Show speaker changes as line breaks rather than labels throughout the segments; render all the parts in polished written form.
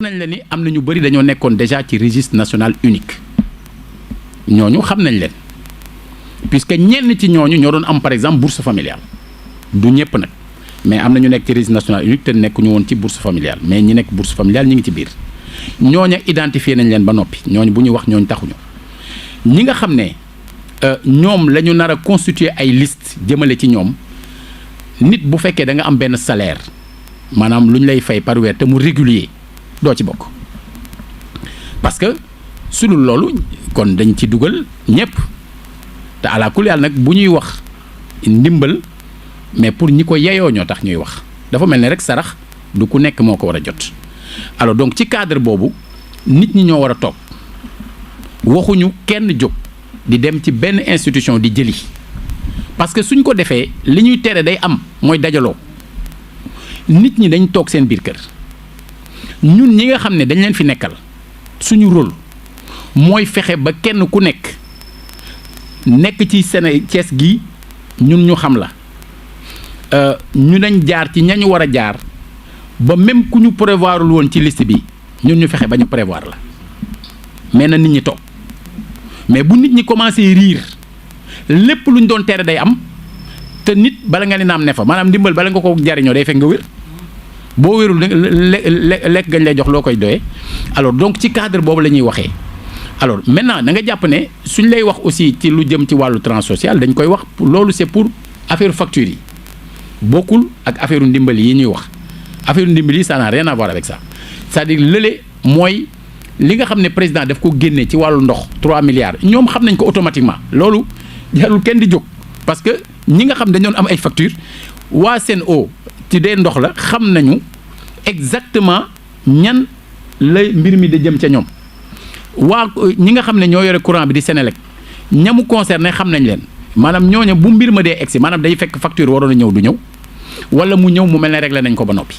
nañ la ni am na ñu bëri dañoo nekkoon déjà ci registre national unique ñooñu xam nañ leen puisque ñenn ci ñooñu ñoo doon am par exemple bourse familiale du ñëpp nag mais am na ñu nekk ci registre national unique te nekkuñu woon ci bourse familiale mais ñi nekk bourse familiale ñi ngi ci biir ñooña identifié nañ leen ba noppi ñooñu bu ñuy wax ñooñu taxuñu ñi nga xam ne ñoom la ñu nar a constituer ay liste jëmale ci ñoom nit bu fekkee da nga am benn salaire maanaam lu ñu lay fay par weer te mu régulier doo ci bokk parce que su dul loolu kon dañ ci dugal ñëpp te ala kulli yàlla nag bu ñuy wax ndimbal mais pour ñi ko yeyoo ñoo tax ñuy wax dafa mel ne rek sarax du ku nekk moo ko war a jot alors donc ci cadre boobu nit ñi ñoo war a toog waxuñu kenn jóg di dem ci benn institution di jëli parce que suñ ko defee li ñuy tere day am mooy dajaloo nit ñi dañ toog seen biir kër ñun ñi nga xam ne dañ leen fi nekkal suñu rôle mooy fexe ba kenn ku nekk ci Thiès gi ñun ñu xam la ñu nañ jaar ci ñañu war a jaar ba même ku ñu prévoirul woon ci liste bi ñun ñu fexe ba ñu prévoir la mais na nit ñi toog mais bu nit ñi commencé riir lépp lu ñu doon tere day am te nit bala nga ni naam ne fa maanaam ndimbal bala nga ko jariñoo day fekk nga wér boo wérul lekk gañ lay jox loo koy doyee alors donc ci cadre boobu la ñuy waxee alors maintenant da nga jàpp ne suñ lay wax aussi ci lu jëm ci wàllu transsocial dañ koy wax loolu c'est pour affaire facture yi bokkul ak affaire ndimbal yi ñuy wax affaire ndimbal yi ça n'a rien à voir avec ça c'est-à-dire lële mooy li nga xam ne président daf ko génnee ci wàllu ndox 3 milliards ñoom xam nañ ko automatiquement loolu jarul kenn di jóg parce que ñi nga xam dañoon am ay facture waa Sen'Eau ci dee ndox la xam nañu exactement ñan la mbir mi da jëm ca ñoom waa ñi nga xam ne ñoo yore courant bi di Senelec ñamu concerné xam nañ leen maanaam ñooñu bu mbir ma dee egsi maanaam day fekk facture waroon a ñëw du ñëw wala mu ñëw mu mel ne réglé nañ ko ba noppi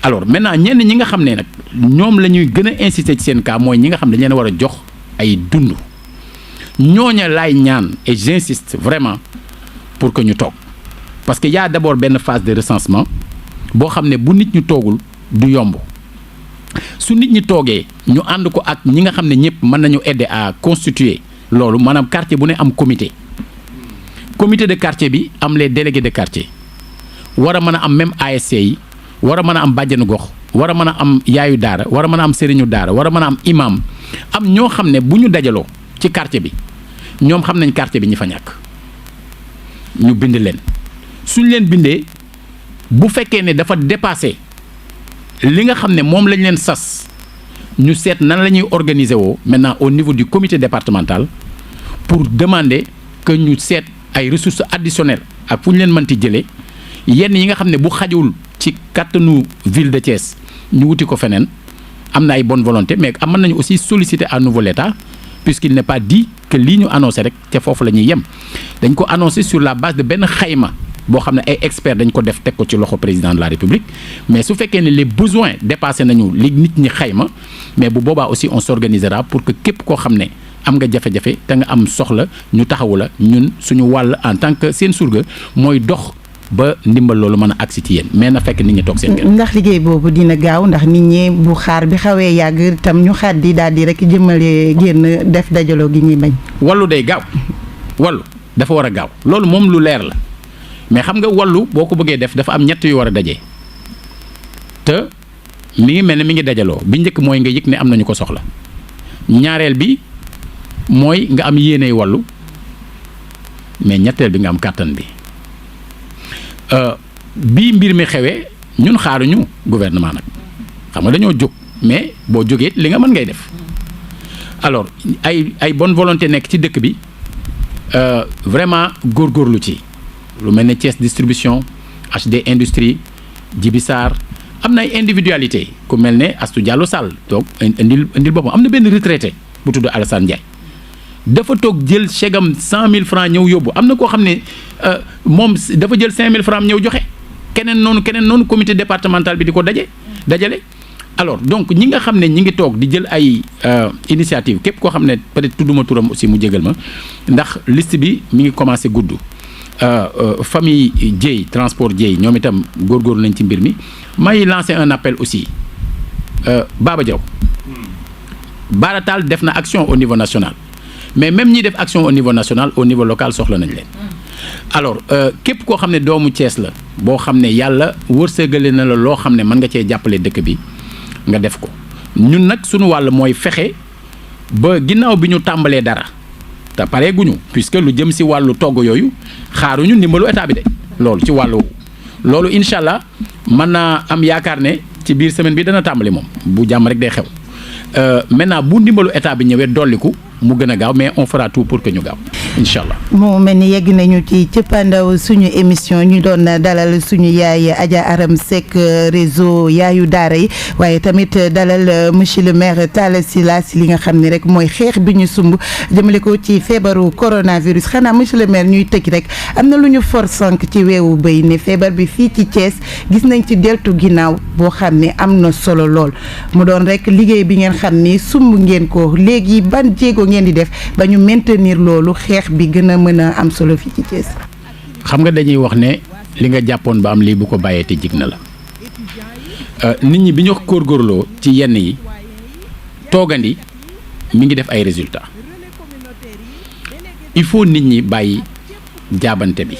alors maintenant ñenn ñi nga xam ne nag ñoom la ñuy gën a insister ci seen cas mooy ñi nga xam ne dañ leen war a jox ay dund ñooña laay ñaan et j'insiste vraiment pour que ñu toog parce que y a d'abord benn phase de recensement boo xam ne bu nit ñu toogul du yomb su nit ñi toogee ñu ànd ko ak ñi nga xam ne ñëpp mën nañu aider à constituer loolu maanaam quartier bu ne am comité de quartier bi am les délégués de quartier war a mën a am même ASC yi war a mën a am bàjjenu gox war a mën a am yaayu daara war a mën a am sëriñu daara war a mën a am imam am ñoo xam ne bu ñu dajaloo ci quartier bi ñoom xam nañ quartier bi ñi fa ñàkk ñu bind leen suñ leen bindee bu fekkee ne dafa dépassé li nga xam ne moom lañ leen sas ñu seet nan la ñuy organiser woo maintenant au niveau du comité départemental pour demander que ñu seet ay ressources additionnelles ak fu ñu leen mënti jëlee yenn yi nga xam ne bu xajul ci kattanu ville de Thiès ñu wuti ko feneen am na ay bonne volonté mais mën nañu aussi solliciter à nouveau l'État puisqu'il n'est pas dit que lii ñu annoncé rek ca foofu la ñuy yem dañ ko annoncé sur la base de benn xayma boo xam ne ay experts dañ ko def teg ko ci loxo président de la République mais su fekkee ne les besoins dépassé nañu li nit ñi xayma mais bu boobaa aussi on s'organisera pour que képp koo xam ne am nga jafe-jafe te nga am soxla ñu taxawu la ñun suñu wàll en tant que seen surga mooy dox ba ndimbal loolu mën a agsi ci yéen mais na fekk nit ñi toog seen kër.
ndax liggéey boobu dina gaaw ndax nit ñi bu xaar bi xawee yàgg tam ñu xaat di daal di rek jëmale génn def dajaloo gi ñuy bañ.
wallu day gaaw wallu dafa war a gaaw loolu moom lu leer la mais xam nga wallu boo ko bëggee def dafa am ñett yu war a dajee te mi ngi mel ne mi ngi dajaloo bi njëkk mooy nga yëg ne am nañu ko soxla ñaareel bi mooy nga am yéeney wallu mais ñetteel bi nga am kàttan bi. bii mbir mi xewee ñun xaaruñu gouvernement nag xam nga dañoo jóg mais boo jógee li nga mën ngay def alors ay bonne volonté nekk ci dëkk bi vraiment góorgóorlu ci lu mel ne Thiès distribution HD industrie Djibi Sarr am na ay individualité ku mel ne Astou Diallo Sall donc indil boppam am na benn retraité bu tudd Alassane Ndiaye dafa toog jël chegam 100 000 francs ñëw yóbbu am na koo xam ne moom dafa jël 5 000 francs ñëw joxe keneen noonu comité départemental bi di ko dajale alors donc ñi nga xam ne ñi ngi toog di jël ay initiative képp koo xam ne peut-être tudduma turam aussi mu jégal ma ndax liste bi mi ngi commencé gudd famille Dieye transport Dieye ñoom itam góorgóorlu nañ ci mbir mi may lancer un appel aussi Baba Diaw Bara Tall def na action au niveau national mais même ñi def action au niveau national au niveau local soxla nañ leen alors képp koo xam ne doomu Thiès la boo xam ne yàlla wërsëgale na la loo xam ne mën nga cee jàppale dëkk bi nga def ko ñun nag suñu wàll mooy fexe ba ginnaaw bi ñu tàmbalee dara te pare guñu puisque lu jëm si wàllu togg yooyu xaaruñu ndimbalu état bi de loolu ci wàllu loolu incha allah mën naa am yaakaar ne ci biir semaine bi dana tàmbali moom bu jàmm rek day xew maintenant bu ndimbalu état bi ñëwee dolliku mu gën a gaaw mais on fera tout pour que ñu gaaw incha allah.
moo mel ni yegg nañu ci cëppandaw suñu émission ñu doon dalal suñu yaay Adja Arame Seck réseau yaayu daara yi waaye tamit dalal monsieur le maire Talla Sylla si li nga xam ne rek mooy xeex bi ñu sumb jëmale ko ci feebaru coronavirus xanaa monsieur le maire ñuy tëj rek am na lu ñu for sànq ci weewu béy ne feebar bi fii ci Thiès gis nañ ci deltu ginnaaw boo xam ne am na solo lool mu doon rek liggéey bi ngeen xam ni sumb ngeen ko léegi ban jéego ngeen di def ba ñu maintenir loolu xeex bi gën a mën a am solo fii ci Thiès.
xam nga dañuy wax ne li nga jàppoon ba am lii bu ko bàyyee te jig na la nit ñi bi ñu góorgóorloo ci yenn yi toogandi mi ngi def ay résultats il faut nit ñi bàyyi jaabante bi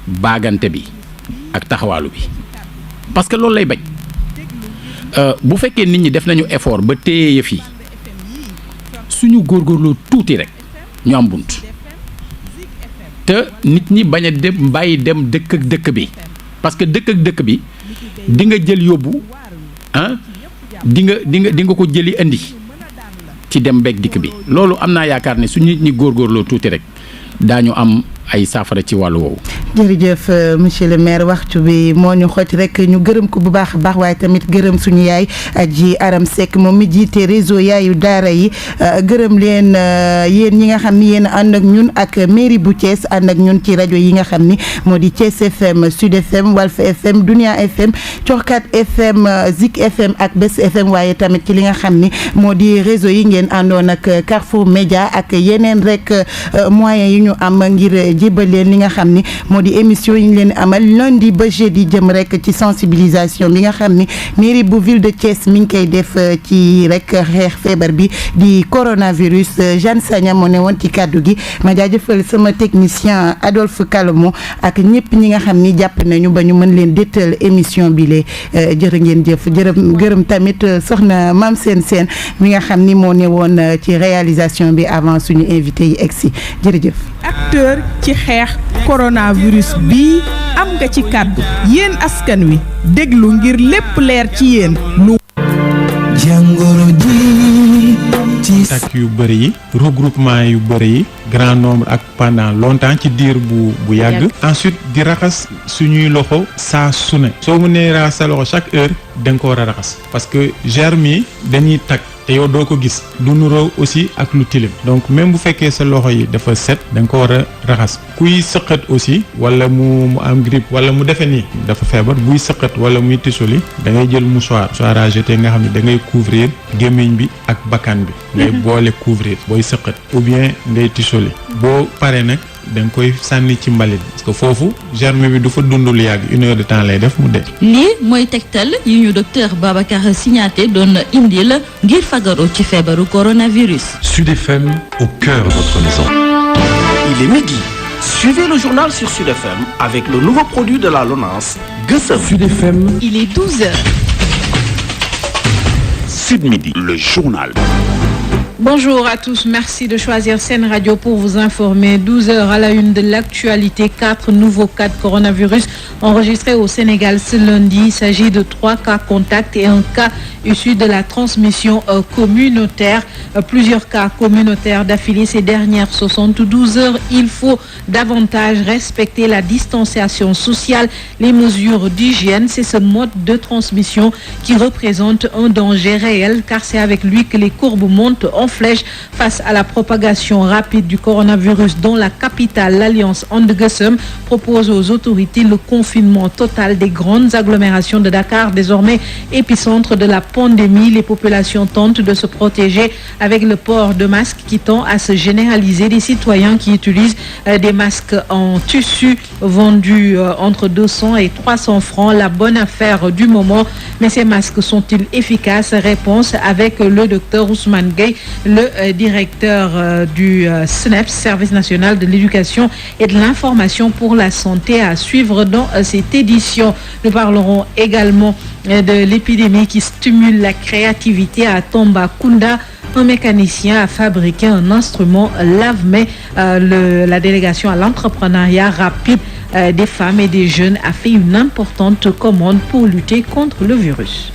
baagante bi ak taxawaalu bi parce que loolu lay bañ bu fekkee nit ñi def nañu effort ba téye yëf yi suñu góorgóorloo tuuti rek ñu am bunt te nit ñi bañ a dem bàyyi dem dëkk ak dëkk bi parce que dëkk ak dëkk bi di nga jël yóbbu di nga ko jëli indi ci dem beeg dikk bi loolu am naa yaakaar ne su nit ñi góorgóorloo tuuti rek daañu am ay saafara ci wàllu woowu.
jërëjëf monsieur le maire waxtu bi moo ñu xoj rek ñu gërëm ko bu baax a baax waaye tamit gërëm suñu yaay Adji Arame Seck moom mi jiite réseau yaayu daara yi gërëm leen yéen ñi nga xam ni yéen ànd ak ñun ak mairie bu Thiès ànd ak ñun ci rajo yi nga xam ni moo di Thiès FM Sud FM Walf FM Dunia FM Coxkat FM Zik FM ak Bes FM waaye tamit ci li nga xam ni moo di réseau yi ngeen àndoon ak Carrefour Média ak yeneen rek moyens yi ñu am ngir jébal leen li nga xam ni moo di émission yi ñu leen amal lundi ba jeudi jëm rek ci sensibilisation bi nga xam ni mairie bu ville de Thiès mi ngi koy def ci rek xeex feebar bi di coronavirus. Jeanne Sagna moo ne woon ci kàddu gi ma jaajëfal sama technicien Adolphe Kalomo ak ñëpp ñi nga xam ni jàpp nañu ba ñu mën leen déttal émission bi lee jërë ngeen jëf gërëm tamit soxna Mame Sène mi nga xam ni moo ne woon ci réalisation bi avant suñu invité yi egsi jërëjëf.
acteur ci xeex coronavirus bi am nga ci kàddu yéen askan wi déglu ngir lépp leer ci yéen lu
jàngoro ji ci
attaques yu bëri yi regroupement yu bëri yi grand nombre ak pendant longtemps ci diir bu yàgg ensuite di raxas suñuy loxo saa su ne soo mënee raxas sa loxo chaque heure da nga ko war a raxas parce que germes yi dañuy tag te yow doo ko gis du nuroo aussi ak lu tilim donc même bu fekkee sa loxo yi dafa set da nga ko war a raxas kuy sëqat aussi wala mu am grippe wala mu defe nii dafa feebar buy sëqat wala muy tisoli da ngay jël mouchoir à jeter nga xam ne da ngay couvrir gémmiñ bi ak bakkan bi ngay boole couvrir booy sëqat ou bien ngay tisoli boo paree nag da nga koy sànni ci mbalit parce que foofu germe bi du fa dund lu yàgg 1 heure de temps lay def mu dee.
lii mooy tegtal yi ñu docteur Babacar Signaté doon indil ngir fagaru ci feebaru coronavirus.
Sud FM au cœur de votre maison.
Il est midi. Suivez le journal sur Sud FM avec le nouveau produit de la LONASE, Gueusseum.
Sud FM.
Il est 12h.
Sud Midi, le journal.
Bonjour à tous, merci de choisir Sen Radio pour vous informer. 12h à la une de l'actualité, 4 nouveaux cas de coronavirus enregistrés au Sénégal ce lundi. Il s'agit de 3 cas contacts et un cas issu de la transmission communautaire. Plusieurs cas communautaires d'affilée ces dernières 72 heures. Il faut davantage respecter la distanciation sociale, les mesures d'hygiène. C'est ce mode de transmission qui représente un danger réel car c'est avec lui que les courbes montent en flèche face à la propagation rapide du coronavirus dont la capitale, l'Alliance And Gueusseum, propose aux autorités le confinement total des grandes agglomérations de Dakar, désormais épicentre de la pandémie, les populations tentent de se protéger avec le port de masques qui tend à se généraliser. Des citoyens qui utilisent des masques en tissu vendus entre 200 et 300 francs, la bonne affaire du moment. Mais ces masques sont-ils efficaces? Réponse avec le docteur Ousmane Gueye, le directeur du SNEPS, Service national de l'éducation et de l'information pour la santé, à suivre dans cette édition. Nous parlerons également de l'épidémie qui stimule la créativité à Tambacounda. Un mécanicien a fabriqué un instrument lave-mains. La délégation à l'entrepreneuriat rapide des femmes et des jeunes a fait une importante commande pour lutter contre le virus.